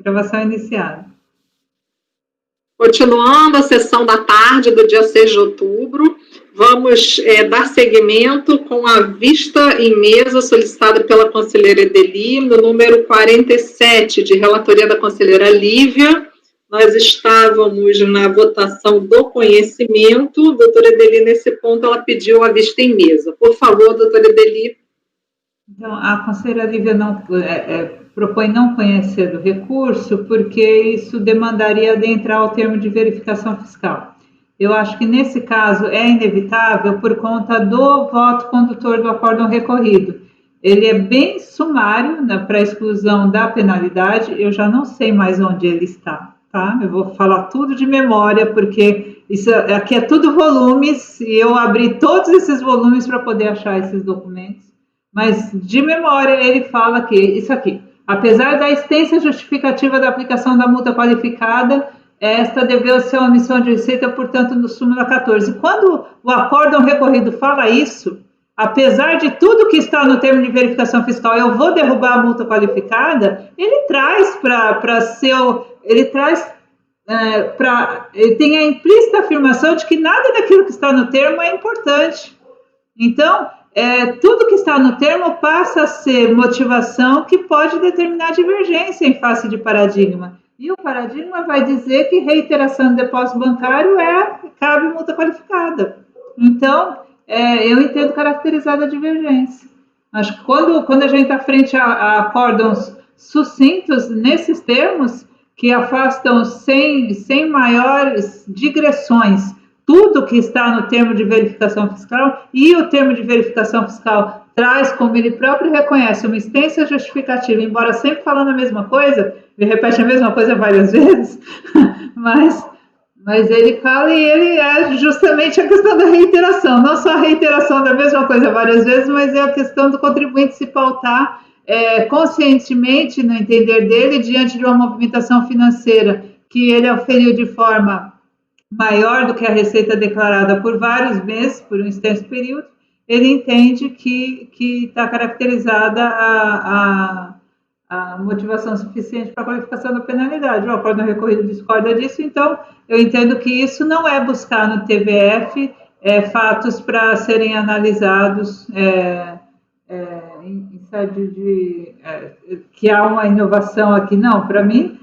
Gravação iniciada. Continuando a sessão da tarde do dia 6 de outubro, vamos dar seguimento com a vista em mesa solicitada pela conselheira Edeli, no número 47, de relatoria da conselheira Lívia. Nós estávamos na votação do conhecimento. Doutora Edeli, nesse ponto, ela pediu a vista em mesa. Por favor, doutora Edeli. Então, a conselheira Lívia propõe não conhecer do recurso, porque isso demandaria adentrar o termo de verificação fiscal. Eu acho que, nesse caso, é inevitável por conta do voto condutor do acórdão recorrido. Ele é bem sumário, né, para exclusão da penalidade. Eu já não sei mais onde ele está, tá? Eu vou falar tudo de memória, porque isso aqui é tudo volumes, e eu abri todos esses volumes para poder achar esses documentos. Mas, de memória, ele fala que isso aqui: apesar da extensa justificativa da aplicação da multa qualificada, esta deveu-se à omissão de receita, portanto, no súmula 14. Quando o acórdão recorrido fala isso, apesar de tudo que está no termo de verificação fiscal, eu vou derrubar a multa qualificada, ele traz ele tem a implícita afirmação de que nada daquilo que está no termo é importante. Então, tudo que está no termo passa a ser motivação que pode determinar divergência em face de paradigma. E o paradigma vai dizer que reiteração de depósito bancário cabe multa qualificada. Então, eu entendo caracterizada a divergência. Acho que quando a gente está frente a acórdãos sucintos nesses termos, que afastam sem maiores digressões tudo que está no termo de verificação fiscal, e o termo de verificação fiscal traz, como ele próprio reconhece, uma extensa justificativa, embora sempre falando a mesma coisa, ele repete a mesma coisa várias vezes, mas ele fala, e ele é justamente a questão da reiteração, não só a reiteração da mesma coisa várias vezes, mas é a questão do contribuinte se pautar conscientemente no entender dele, diante de uma movimentação financeira que ele auferiu de forma maior do que a receita declarada por vários meses, por um extenso período, ele entende que está caracterizada a motivação suficiente para a qualificação da penalidade. O acórdão recorrido discorda disso, então eu entendo que isso não é buscar no TVF fatos para serem analisados em sede que há uma inovação aqui. Não, para mim,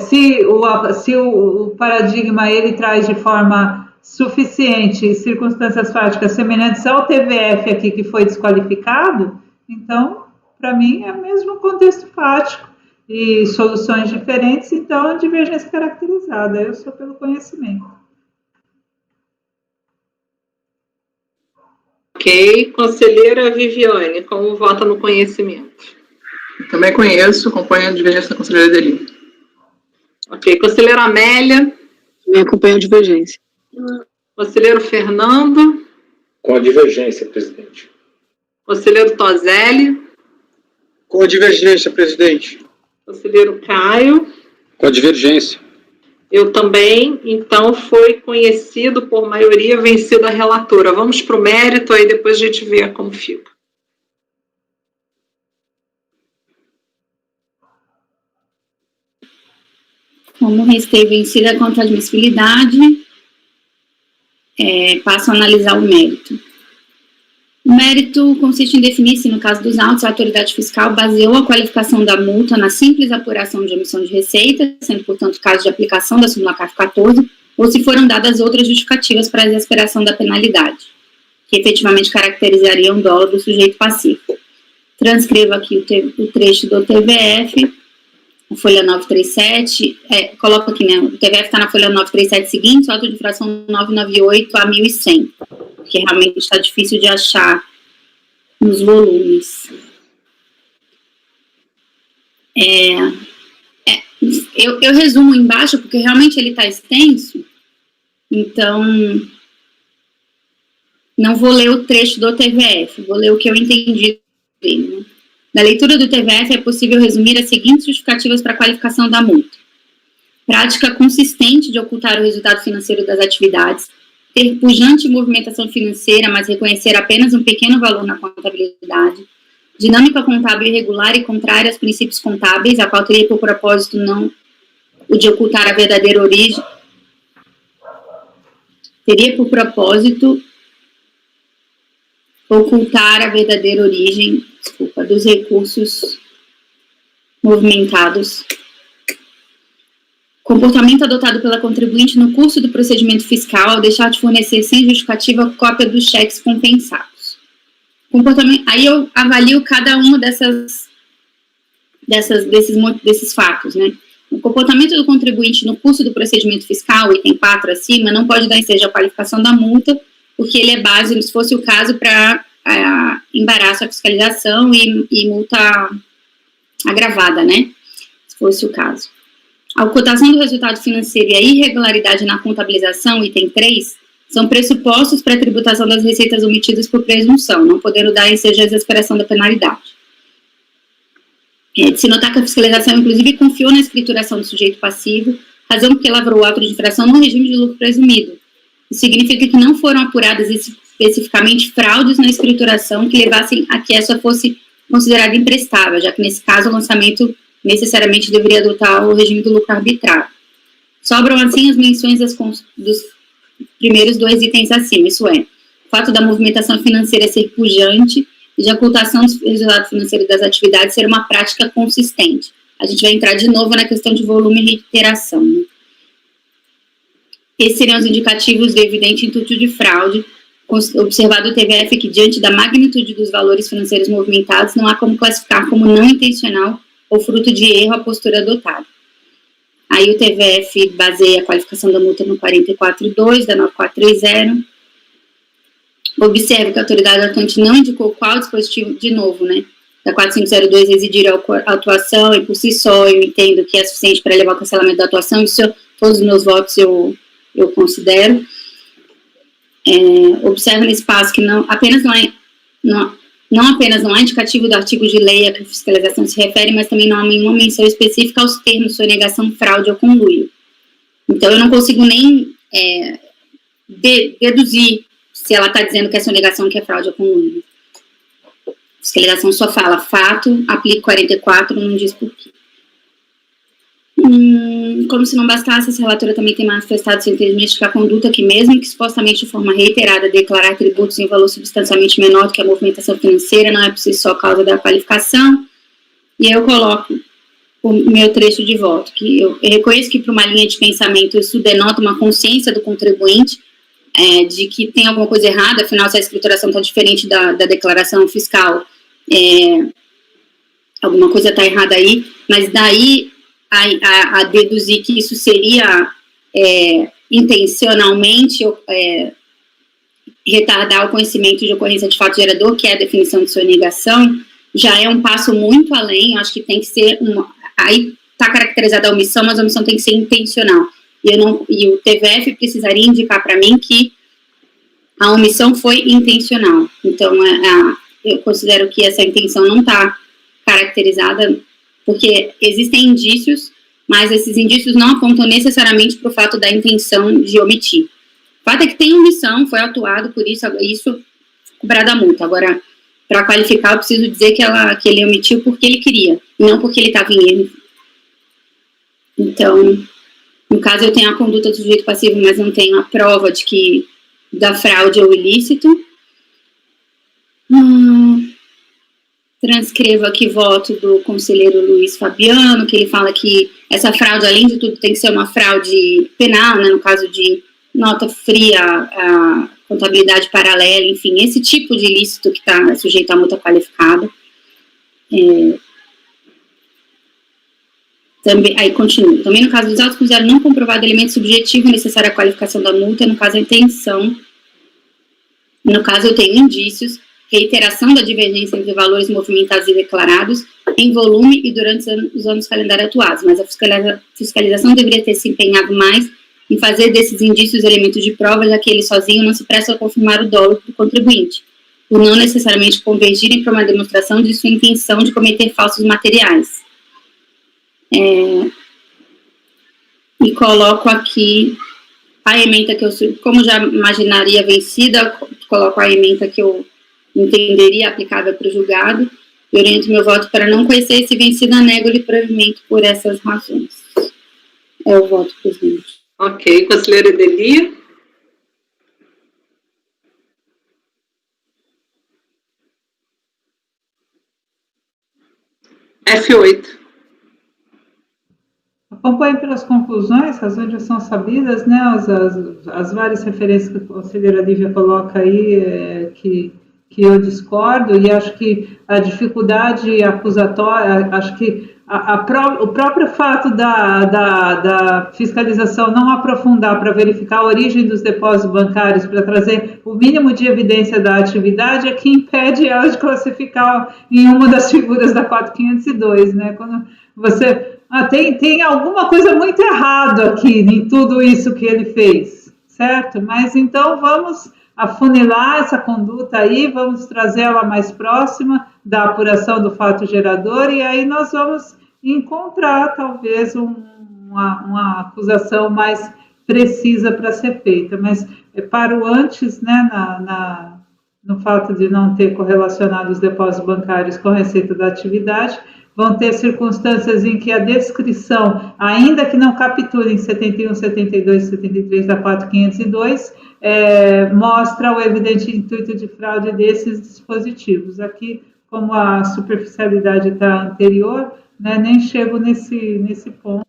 se o paradigma ele traz de forma suficiente circunstâncias fáticas semelhantes ao TVF aqui que foi desqualificado, então, para mim, é o mesmo contexto fático e soluções diferentes, então, divergência caracterizada. Eu sou pelo conhecimento. Ok. Conselheira Viviane, como vota no conhecimento? Eu também conheço, acompanho a divergência da conselheira Edeli. Ok. Conselheira Amélia? Também acompanho a divergência. Conselheiro Fernando? Com a divergência, presidente. Conselheiro Toselli? Com a divergência, presidente. Conselheiro Caio? Com a divergência. Eu também, então foi conhecido por maioria vencida a relatora. Vamos para o mérito, aí depois a gente vê como fica. Como restei vencida quanto à admissibilidade, passo a analisar o mérito. O mérito consiste em definir se, no caso dos autos, a autoridade fiscal baseou a qualificação da multa na simples apuração de omissão de receita, sendo, portanto, caso de aplicação da súmula CARF 14, ou se foram dadas outras justificativas para a exasperação da penalidade, que efetivamente caracterizariam o dolo do sujeito passivo. Transcrevo aqui o trecho do TVF, folha 937, coloco aqui, né, o TVF está na folha 937 seguinte, auto de infração 998 a 1100, que realmente está difícil de achar nos volumes. Eu resumo embaixo, porque realmente ele está extenso, então não vou ler o trecho do TVF, vou ler o que eu entendi dele, né? Da leitura do TVF é possível resumir as seguintes justificativas para a qualificação da multa. Prática consistente de ocultar o resultado financeiro das atividades, ter pujante movimentação financeira, mas reconhecer apenas um pequeno valor na contabilidade, dinâmica contábil irregular e contrária aos princípios contábeis, a qual teria por propósito não o de ocultar a verdadeira origem, teria por propósito ocultar a verdadeira origem, dos recursos movimentados. Comportamento adotado pela contribuinte no curso do procedimento fiscal ao deixar de fornecer sem justificativa cópia dos cheques compensados. Comportamento, aí eu avalio cada um desses fatos, né? O comportamento do contribuinte no curso do procedimento fiscal, item 4 acima, não pode dar ensejo à qualificação da multa, porque ele é base, se fosse o caso, para embaraço à fiscalização e multa agravada, né? Se fosse o caso. A ocultação do resultado financeiro e a irregularidade na contabilização, item 3, são pressupostos para a tributação das receitas omitidas por presunção, não podendo dar ensejo à exasperação da penalidade. De se notar que a fiscalização, inclusive, confiou na escrituração do sujeito passivo, razão porque lavrou o auto de infração no regime de lucro presumido. Isso significa que não foram apuradas especificamente fraudes na escrituração que levassem a que essa fosse considerada imprestável, já que, nesse caso, o lançamento necessariamente deveria adotar o regime do lucro arbitrário. Sobram, assim, as menções dos primeiros 2 itens acima, isso é, o fato da movimentação financeira ser pujante e de ocultação dos resultados financeiros das atividades ser uma prática consistente. A gente vai entrar de novo na questão de volume e reiteração, né? Esses seriam os indicativos de evidente intuito de fraude, observado o TVF que, diante da magnitude dos valores financeiros movimentados, não há como classificar como não intencional ou fruto de erro a postura adotada. Aí o TVF baseia a qualificação da multa no 44.2 da 9430. Observe que a autoridade atuante não indicou qual dispositivo, de novo, né, da 4502 residir a atuação, e por si só eu entendo que é suficiente para levar ao cancelamento da atuação, isso todos os meus votos eu considero. Observe nesse passo que não apenas não há indicativo do artigo de lei a que a fiscalização se refere, mas também não há nenhuma menção específica aos termos sonegação, fraude ou conluio. Então, eu não consigo nem deduzir se ela está dizendo que é sonegação, que é fraude ou conluio. A fiscalização só fala fato, aplica 44, não diz por quê. Como se não bastasse, essa relatora também tem manifestado seu entendimento de que a conduta que, mesmo que supostamente de forma reiterada, declarar tributos em valor substancialmente menor do que a movimentação financeira, não é por si só causa da qualificação. E aí eu coloco o meu trecho de voto, que eu reconheço que, para uma linha de pensamento, isso denota uma consciência do contribuinte de que tem alguma coisa errada, afinal, se a escrituração está diferente da declaração fiscal, alguma coisa está errada aí, mas daí a deduzir que isso seria intencionalmente retardar o conhecimento de ocorrência de fato gerador, que é a definição de sonegação, já é um passo muito além. Acho que tem que ser aí está caracterizada a omissão, mas a omissão tem que ser intencional. E o TVF precisaria indicar para mim que a omissão foi intencional. Então, eu considero que essa intenção não está caracterizada, porque existem indícios, mas esses indícios não apontam necessariamente para o fato da intenção de omitir. O fato é que tem omissão, foi atuado por isso cobrado a multa. Agora, para qualificar, eu preciso dizer que ele omitiu porque ele queria, e não porque ele estava em erro. Então, no caso, eu tenho a conduta do sujeito passivo, mas não tenho a prova de que da fraude ou ilícito. Transcrevo aqui voto do conselheiro Luiz Fabiano, que ele fala que essa fraude, além de tudo, tem que ser uma fraude penal, né, no caso de nota fria, a contabilidade paralela, enfim, esse tipo de ilícito que está sujeito à multa qualificada. Também, aí continua. Também no caso dos autos, considero não comprovado elemento subjetivo necessário à qualificação da multa, no caso a intenção. No caso eu tenho indícios, reiteração da divergência entre valores movimentados e declarados em volume e durante os anos calendário atuados, mas a fiscalização deveria ter se empenhado mais em fazer desses indícios elementos de prova, já que ele sozinho não se presta a confirmar o dolo do contribuinte, por não necessariamente convergirem para uma demonstração de sua intenção de cometer falsos materiais. E coloco aqui a ementa que eu, como já imaginaria vencida, coloco a ementa que eu entenderia aplicável para o julgado, E oriento meu voto para não conhecer esse vencido, nego-lhe provimento por essas razões. É o voto, presidente. Ok, conselheira Edeli. F8. Acompanhe pelas conclusões, razões já são sabidas, né? As várias referências que a conselheira Lívia coloca aí, que eu discordo, e acho que a dificuldade acusatória, acho que o próprio fato da fiscalização não aprofundar para verificar a origem dos depósitos bancários, para trazer o mínimo de evidência da atividade, é que impede ela de classificar em uma das figuras da 4502, né? Quando você... tem alguma coisa muito errada aqui em tudo isso que ele fez, certo? Mas então vamos afunilar essa conduta aí, vamos trazê-la mais próxima da apuração do fato gerador, e aí nós vamos encontrar talvez uma acusação mais precisa para ser feita. Mas para o antes, né, no fato de não ter correlacionado os depósitos bancários com a receita da atividade, vão ter circunstâncias em que a descrição, ainda que não capture em 71, 72 e 73 da 4502, mostra o evidente intuito de fraude desses dispositivos. Aqui, como a superficialidade está anterior, né, nem chego nesse ponto,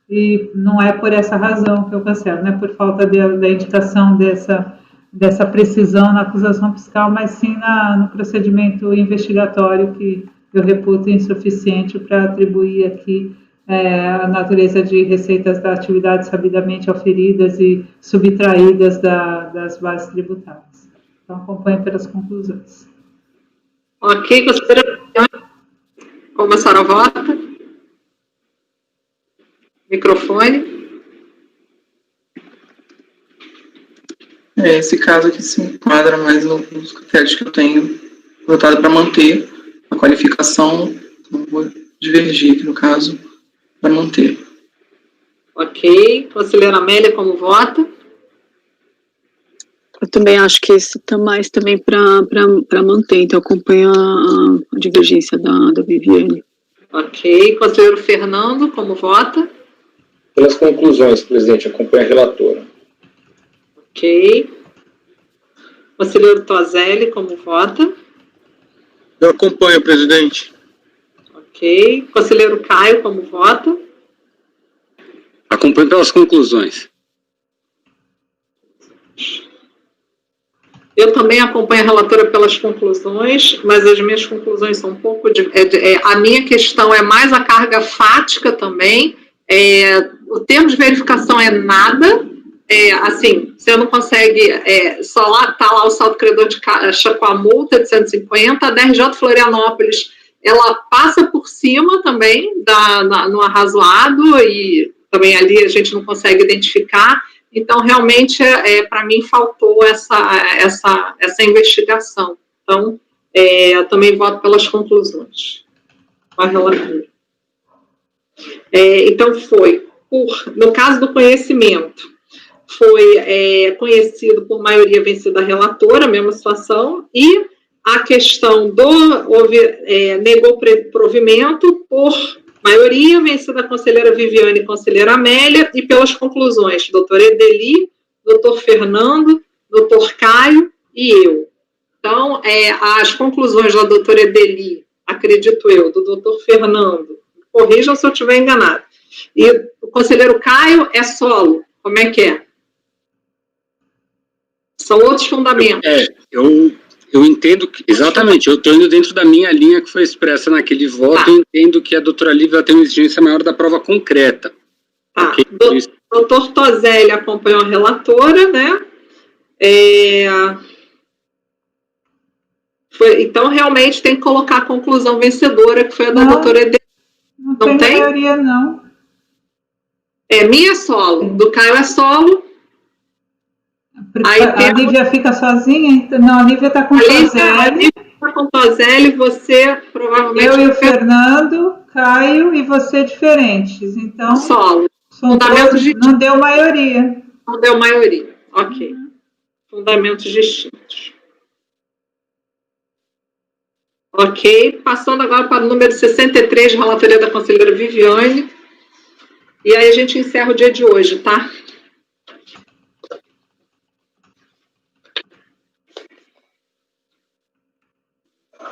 e não é por essa razão que eu cancelo, não é por falta da indicação dessa precisão na acusação fiscal, mas sim no procedimento investigatório, que eu reputo insuficiente para atribuir aqui a natureza de receitas da atividade sabidamente auferidas e subtraídas das bases tributárias. Então, acompanhe pelas conclusões. Ok, conselheira. Como a senhora vota? Microfone. Esse caso aqui se enquadra mais nos critérios que eu tenho votado para manter a qualificação. Não vou divergir aqui, no caso, para manter. Ok. Conselheira Amélia, como vota? Eu também acho que esse está mais também para manter, então eu acompanho a divergência da Viviane. Ok. Conselheiro Fernando, como vota? Pelas conclusões, presidente, acompanha a relatora. Ok. Conselheiro Tozelli, como vota? Eu acompanho, presidente. Ok. Conselheiro Caio, como vota? Acompanho pelas conclusões. Eu também acompanho a relatora pelas conclusões, mas as minhas conclusões são um pouco... a minha questão é mais a carga fática também. O termo de verificação é nada. Assim, você não consegue... só lá está lá o saldo credor de caixa com a multa de 150. A DRJ Florianópolis, ela passa por cima também no arrazoado, e também ali a gente não consegue identificar. Então, realmente, para mim, faltou essa investigação. Então, eu também voto pelas conclusões. Com a relatora. Então, no caso do conhecimento, foi conhecido por maioria vencida a relatora, a mesma situação, e a questão negou provimento por maioria vencida a conselheira Viviane e conselheira Amélia, e pelas conclusões, doutor Edeli, doutor Fernando, doutor Caio e eu. Então, as conclusões da doutora Edeli, acredito eu, do doutor Fernando, corrijam se eu estiver enganado, e o conselheiro Caio é solo, como é que é? São outros fundamentos. Eu entendo que, exatamente, eu estou indo dentro da minha linha que foi expressa naquele voto, eu entendo que a doutora Lívia tem uma exigência maior da prova concreta. Tá. Okay? Doutor Tozelli acompanhou a relatora, né? Então, realmente, tem que colocar a conclusão vencedora, que foi a da doutora Edel. Não tem maioria, não. Minha é solo, do Caio é solo. Aí a Lívia fica sozinha? Não, a Lívia está com o Tozelli. A Lívia está com o Tozelli, você provavelmente... Eu e o Fernando, Caio e você diferentes. Então, solo. Não deu maioria. Não deu maioria, ok. Fundamentos distintos. Ok, passando agora para o número 63, de relatoria da conselheira Viviane. E aí a gente encerra o dia de hoje, tá?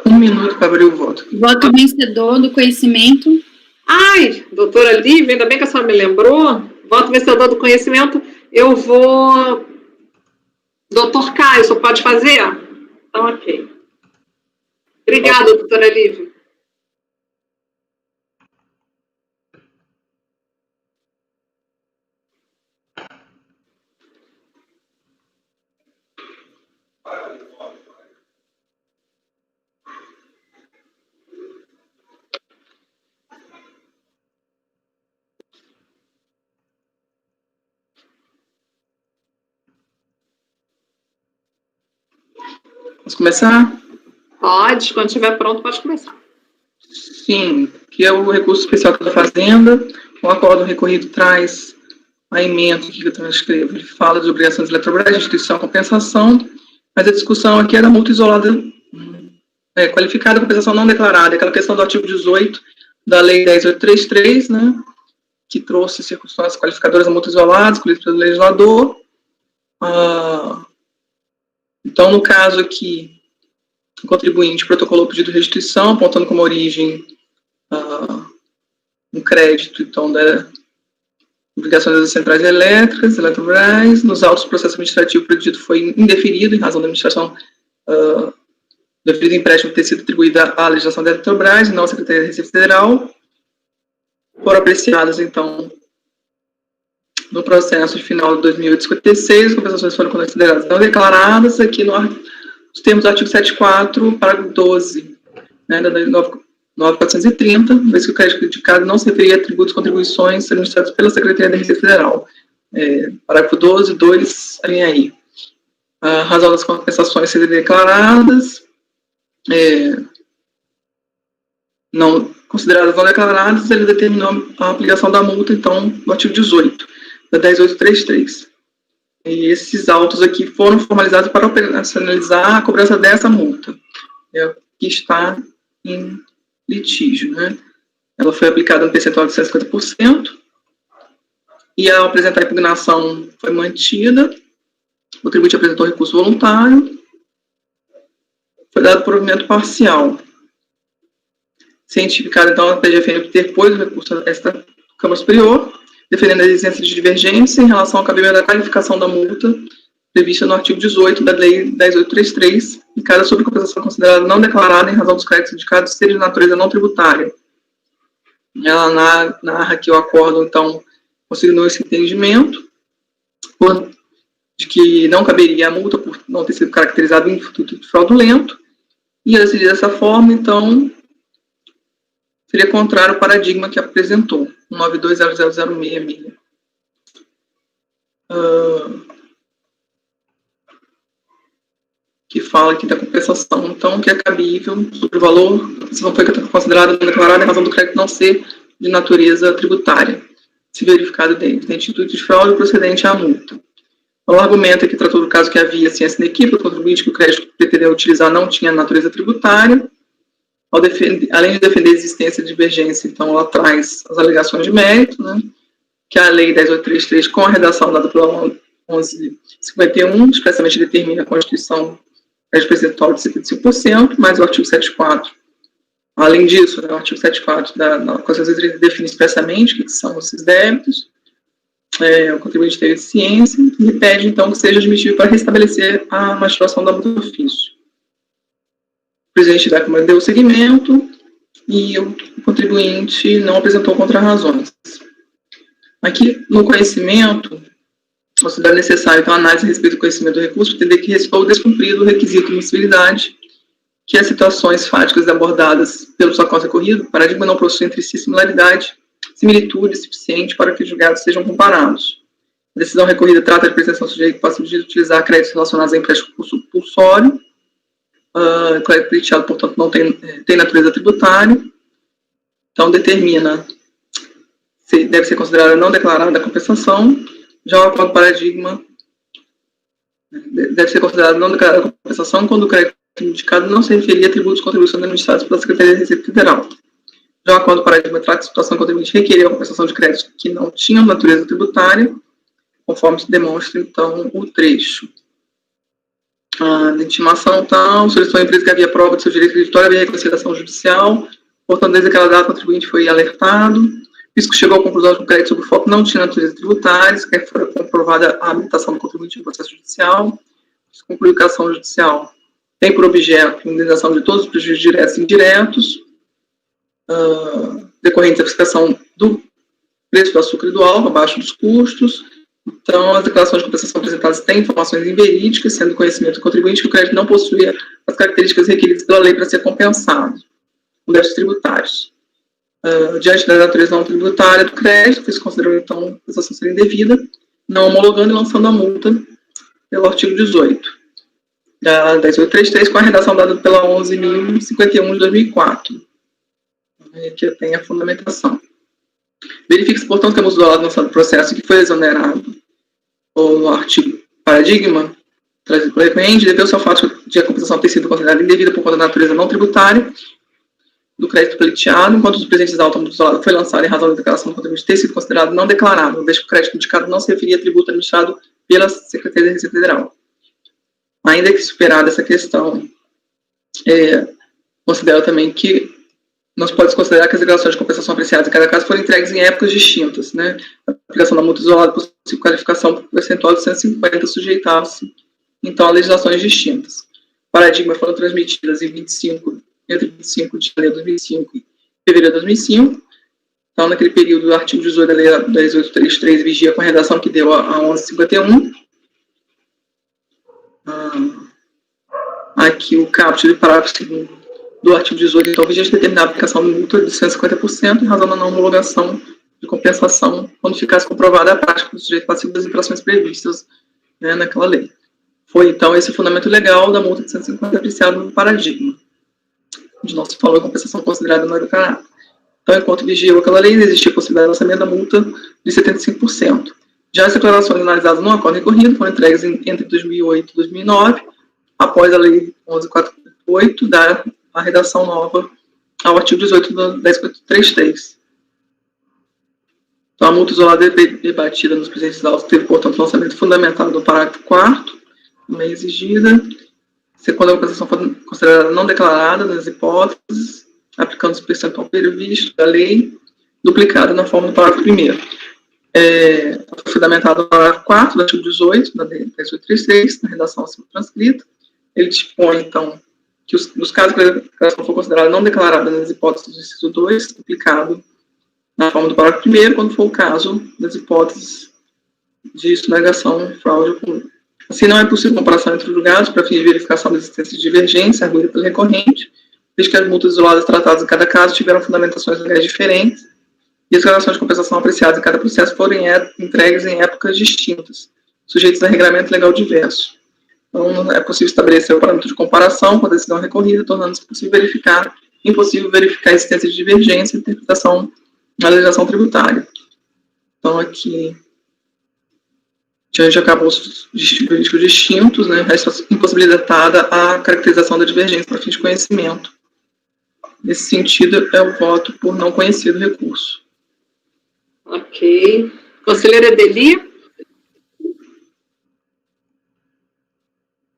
Um minuto para abrir o voto. Voto vencedor do conhecimento. Ai, doutora Lívia, ainda bem que a senhora me lembrou. Voto vencedor do conhecimento, eu vou... Doutor Caio, só pode fazer? Então, ok. Obrigada, doutora Lívia. Vamos começar? Pode, quando estiver pronto, pode começar. Sim, que é o recurso especial da Fazenda. O acordo recorrido traz a emenda que eu transcrevo. Ele fala de obrigações de Eletrobras, instituição, compensação, mas a discussão aqui é da multa isolada qualificada, compensação não declarada, aquela questão do artigo 18 da Lei 10.833, né, que trouxe circunstâncias qualificadoras da multa isolada, escolhidas pelo legislador. Então, no caso aqui, o contribuinte protocolou o pedido de restituição, apontando como origem um crédito, então, da obrigações das centrais elétricas, Eletrobras. Nos autos do processo administrativo, o pedido foi indeferido, em razão da administração do referido empréstimo ter sido atribuída à legislação da Eletrobras e não à Secretaria da Receita Federal. Foram apreciadas, então, no processo de final de 2056, as compensações foram consideradas não declaradas, aqui nos termos do artigo 74, parágrafo 12, né, da Lei 9.430, vez que o crédito criticado não se referia a tributos e contribuições administrados pela Secretaria da Receita Federal. Parágrafo 12, 2, a linha I. A razão das compensações serem declaradas, não consideradas não declaradas, ele determinou a aplicação da multa, então, no artigo 18, da 10.833. E esses autos aqui foram formalizados para operacionalizar a cobrança dessa multa, que está em litígio, né? Ela foi aplicada no percentual de 150%, e ao apresentar a impugnação foi mantida, o contribuinte apresentou recurso voluntário, foi dado provimento parcial. Cientificado, então, a PGFN interpôs o recurso esta Câmara Superior, defendendo a existência de divergência em relação ao cabimento da qualificação da multa prevista no artigo 18 da Lei 10.833, e cada sobrecompensação considerada não declarada em razão dos créditos indicados seja de natureza não tributária. Ela narra que o acordo, então, consignou esse entendimento de que não caberia a multa por não ter sido caracterizado em fruto fraudulento, e ela decidiu dessa forma, então, seria contrário ao paradigma que apresentou, 92.0006. Que fala aqui da compensação, então, que é cabível sobre o valor, se não foi considerado declarado em razão do crédito não ser de natureza tributária, se verificado dentro da instituto de fraude procedente à multa. O argumento aqui tratou do caso que havia ciência na equipe, o contribuinte que o crédito que pretendeu utilizar não tinha natureza tributária. Além de defender a existência de divergência, então, ela traz as alegações de mérito, né, que a Lei 10.833, com a redação dada pela 1151, expressamente determina a constituição de percentual de 75%, mas o artigo 74, além disso, né, o artigo 74 da Constituição define expressamente o que são esses débitos, o contribuinte teve ciência, e pede, então, que seja admitido para restabelecer a magistração da multa do ofício. O presidente da Câmara deu seguimento e o contribuinte não apresentou contrarrazões. Aqui, no conhecimento, considera necessário, então, a análise a respeito do conhecimento do recurso, entender que restou descumprido o requisito de admissibilidade, que as situações fáticas abordadas pelo socorro recorrido, o paradigma não possui entre si similaridade, similitude suficiente para que os julgados sejam comparados. A decisão recorrida trata de pretensão sujeito que possa utilizar créditos relacionados a empréstimo compulsório, o crédito pleiteado, portanto, não tem natureza tributária, então determina se deve ser considerada não declarada a compensação. Já o acordo paradigma deve ser considerado não declarada a compensação quando o crédito indicado não se referia a tributos e contribuições administrados pela Secretaria da Receita Federal. Já o acordo paradigma trata a situação que o contribuinte requeria a compensação de créditos que não tinham natureza tributária, conforme se demonstra, então, o trecho. A intimação, então, solicitou à empresa que havia prova de seu direito creditório, havia reconciliação judicial, portanto, desde aquela data, o contribuinte foi alertado. O fisco chegou à conclusão de que o crédito sobre o foco não tinha natureza tributária, se quer foi comprovada a habilitação do contribuinte no processo judicial. Se concluiu que a ação judicial tem por objeto a indenização de todos os prejuízos diretos e indiretos, decorrente da fixação do preço do açúcar e do álcool, abaixo dos custos. Então, as declarações de compensação apresentadas têm informações inverídicas, sendo conhecimento do contribuinte que o crédito não possuía as características requeridas pela lei para ser compensado, com débitos tributários. Diante da natureza não tributária do crédito, que se considerou, então, a compensação ser indevida, não homologando e lançando a multa pelo artigo 18 da 10833, com a redação dada pela 11.051 de 2004. Aqui tem a fundamentação. Verifique-se, portanto, que a multa do lado lançado do processo que foi exonerado no artigo paradigma, trazido pelo recorrente, deveu-se ao fato de a compensação ter sido considerada indevida por conta da natureza não tributária do crédito pleiteado, enquanto os presentes da alta multa do lado foi lançado em razão da declaração do contribuinte ter sido considerado não declarado, desde que o crédito indicado não se referia a tributo administrado pela Secretaria da Receita Federal. Ainda que superada essa questão, considero também que não se pode considerar que as declarações de compensação apreciadas em cada caso foram entregues em épocas distintas, né? A aplicação da multa isolada por qualificação percentual de 150 sujeitava-se, então, a legislações distintas. Paradigmas foram transmitidas entre 25 de janeiro de 2005 e fevereiro de 2005. Então, naquele período, o artigo 18 da lei 10833 vigia com a redação que deu a 1151. Aqui o caput do parágrafo 2º do artigo 18, então, vigente determinar a aplicação de multa de 150% em razão da não homologação de compensação quando ficasse comprovada a prática do sujeito passivo das infrações previstas, né, naquela lei. Foi, então, esse o fundamento legal da multa de 150 apreciado no paradigma, onde não se falou em compensação considerada não declarada. Então, enquanto vigiou aquela lei, existia a possibilidade de lançamento da multa de 75%. Já as declarações analisadas no acordo recorrido foram entregues entre 2008 e 2009, após a lei 11.448, da a redação nova ao artigo 18 da 10.33. Então, a multa isolada debatida nos presentes autos teve, portanto, lançamento fundamentado no parágrafo 4º, não é exigida, quando a compensação for considerada não declarada nas hipóteses, aplicando-se o percentual previsto da lei, duplicada na forma do parágrafo 1º. Foi fundamentado no parágrafo 4º do artigo 18 da lei 10.836, na redação acima transcrita. Ele dispõe, então, que nos casos que a declaração for considerada não declarada nas hipóteses do inciso 2, aplicado na forma do parágrafo 1º, quando for o caso das hipóteses de sonegação, fraude ou conluio. Assim, não é possível comparação entre os julgados para fins de verificação da existência de divergência arguida pelo recorrente, desde que as multas isoladas tratadas em cada caso tiveram fundamentações legais diferentes e as declarações de compensação apreciadas em cada processo foram entregues em épocas distintas, sujeitas a regramento legal diverso. Então, não é possível estabelecer o parâmetro de comparação com a decisão recorrida, tornando-se impossível verificar a existência de divergência e interpretação na legislação tributária. Então, aqui, diante de acabouços jurídicos distintos, né, resta impossibilitada a caracterização da divergência para fins de conhecimento. Nesse sentido, é o voto por não conhecer do recurso. Ok. Conselheira Edeli?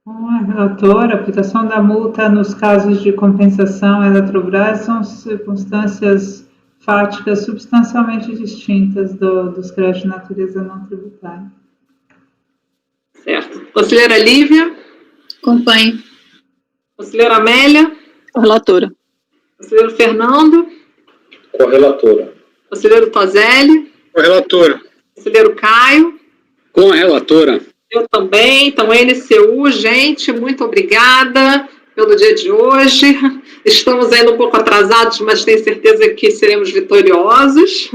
Com a relatora, a aplicação da multa nos casos de compensação Eletrobras são circunstâncias fáticas substancialmente distintas dos créditos de natureza não tributária. Certo. Conselheira Lívia? Acompanho. Conselheira Amélia? Relatora. Conselheiro Fernando? Correlatora. Conselheiro Tozelli? Correlatora. Conselheiro Caio? Com a relatora. Eu também. Então, NCU, gente, muito obrigada pelo dia de hoje. Estamos ainda um pouco atrasados, mas tenho certeza que seremos vitoriosos.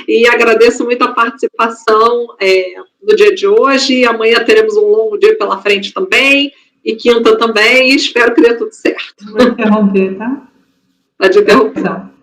E agradeço muito a participação no dia de hoje. Amanhã teremos um longo dia pela frente também, e quinta também, e espero que dê tudo certo. Vou interromper, tá? Pode interromper.